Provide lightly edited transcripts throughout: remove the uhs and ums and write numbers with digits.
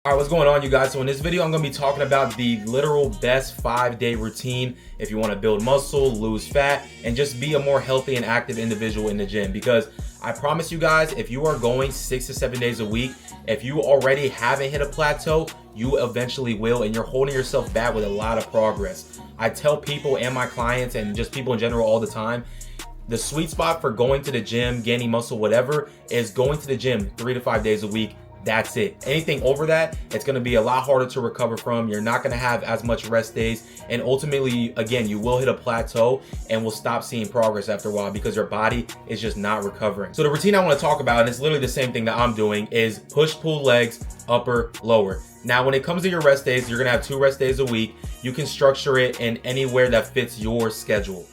All right, what's going on, you guys? So in this video, I'm going to be talking about the literal best 5-day routine if you want to build muscle, lose fat, and just be a more healthy and active individual in the gym. Because I promise you guys, if you are going 6 to 7 days a week, if you already haven't hit a plateau, you eventually will, and you're holding yourself back with a lot of progress. I tell people and my clients and just people in general all the time, the sweet spot for going to the gym, gaining muscle, whatever, is going to the gym 3 to 5 days a week. That's it. Anything over that, it's going to be a lot harder to recover from. You're not going to have as much rest days. And ultimately, again, you will hit a plateau and will stop seeing progress after a while because your body is just not recovering. So the routine I want to talk about, and it's literally the same thing that I'm doing, is push, pull legs, upper, lower. Now, when it comes to your rest days, you're going to have 2 rest days a week. You can structure it in anywhere that fits your schedule.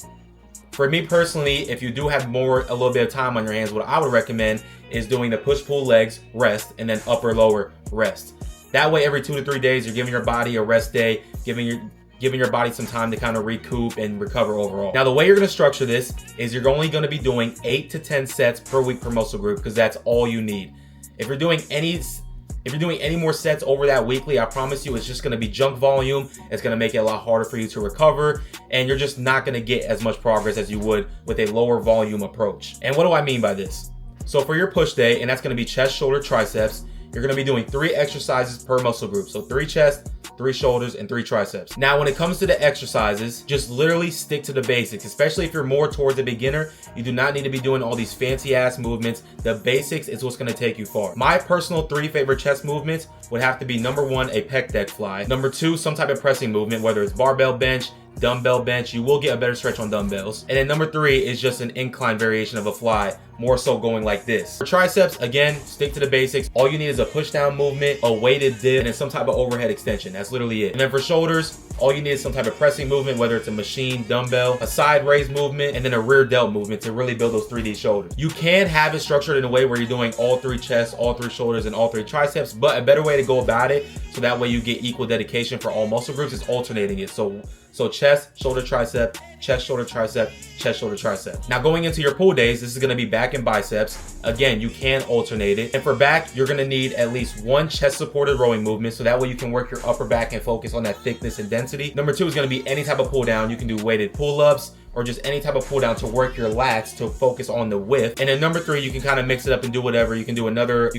For me personally, if you do have a little bit of time on your hands, what I would recommend is doing the push-pull legs, rest, and then upper-lower, rest. That way, every 2 to 3 days, you're giving your body a rest day, giving your body some time to kind of recoup and recover overall. Now, the way you're going to structure this is you're only going to be doing 8 to 10 sets per week per muscle group because that's all you need. If you're doing any more sets over that weekly, I promise you it's just going to be junk volume. It's going to make it a lot harder for you to recover, and you're just not going to get as much progress as you would with a lower volume approach. And what do I mean by this? So for your push day, and that's going to be chest, shoulder, triceps, you're going to be doing 3 exercises per muscle group. So 3 chest, 3 shoulders, and 3 triceps. Now, when it comes to the exercises, just literally stick to the basics, especially if you're more towards a beginner. You do not need to be doing all these fancy ass movements. The basics is what's going to take you far. My personal 3 favorite chest movements would have to be number 1, a pec deck fly. Number 2, some type of pressing movement, whether it's barbell bench, dumbbell bench. You will get a better stretch on dumbbells. And then number 3 is just an incline variation of a fly, more so going like this. For triceps, again, stick to the basics. All you need is a push down movement, a weighted dip, and then some type of overhead extension. That's literally it. And then for shoulders, all you need is some type of pressing movement, whether it's a machine, dumbbell, a side raise movement, and then a rear delt movement to really build those 3D shoulders. You can have it structured in a way where you're doing all 3 chests, all 3 shoulders, and all 3 triceps, but a better way to go about it, so that way you get equal dedication for all muscle groups, is alternating it. So chest, shoulder, tricep, chest, shoulder, tricep, chest, shoulder, tricep. Now going into your pull days, this is going to be back and biceps. Again, you can alternate it. And for back, you're going to need at least 1 chest supported rowing movement, so that way you can work your upper back and focus on that thickness and density. Number 2 is going to be any type of pull down. You can do weighted pull-ups or just any type of pull down to work your lats to focus on the width. And then number 3, you can kind of mix it up and do whatever. You can do another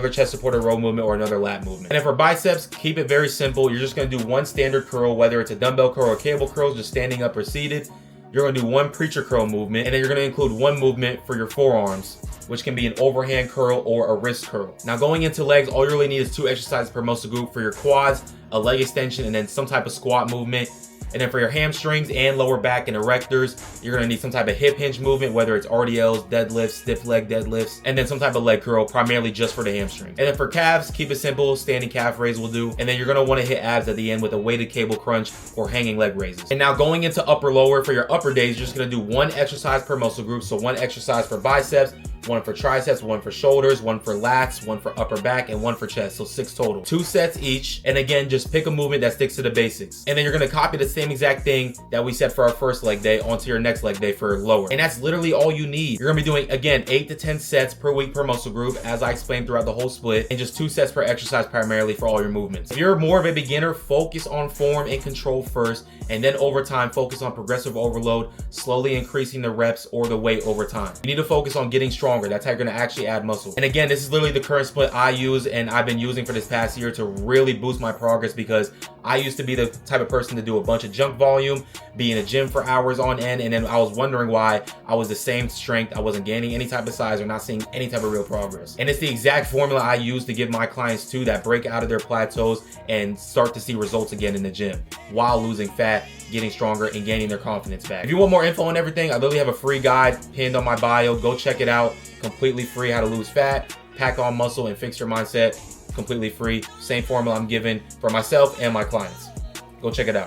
chest supported row movement or another lat movement. And then for biceps, keep it very simple. You're just going to do 1 standard curl, whether it's a dumbbell curl or cable curl, just standing up or seated. You're going to do 1 preacher curl movement, and then you're going to include 1 movement for your forearms, which can be an overhand curl or a wrist curl. Now going into legs, all you really need is 2 exercises per muscle group. For your quads, a leg extension, and then some type of squat movement. And then for your hamstrings and lower back and erectors, you're gonna need some type of hip hinge movement, whether it's RDLs, deadlifts, stiff leg deadlifts, and then some type of leg curl, primarily just for the hamstring. And then for calves, keep it simple, standing calf raise will do. And then you're gonna wanna hit abs at the end with a weighted cable crunch or hanging leg raises. And now going into upper lower, for your upper days, you're just gonna do 1 exercise per muscle group. So 1 exercise for biceps, 1 for triceps, 1 for shoulders, 1 for lats, 1 for upper back, and 1 for chest. So 6 total. 2 sets each. And again, just pick a movement that sticks to the basics. And then you're gonna copy the same exact thing that we said for our first leg day onto your next leg day for lower. And that's literally all you need. You're gonna be doing, again, 8 to 10 sets per week per muscle group, as I explained throughout the whole split, and just 2 sets per exercise primarily for all your movements. If you're more of a beginner, focus on form and control first, and then over time, focus on progressive overload, slowly increasing the reps or the weight over time. You need to focus on getting stronger. That's how you're gonna actually add muscle. And again, this is literally the current split I use and I've been using for this past year to really boost my progress, because I used to be the type of person to do a bunch of junk volume, be in a gym for hours on end, and then I was wondering why I was the same strength, I wasn't gaining any type of size or not seeing any type of real progress. And it's the exact formula I use to give my clients too, that break out of their plateaus and start to see results again in the gym while losing fat, getting stronger, and gaining their confidence back. If you want more info on everything, I literally have a free guide pinned on my bio. Go check it out. Completely free, how to lose fat, pack on muscle, and fix your mindset. Completely free. Same formula I'm giving for myself and my clients. Go check it out.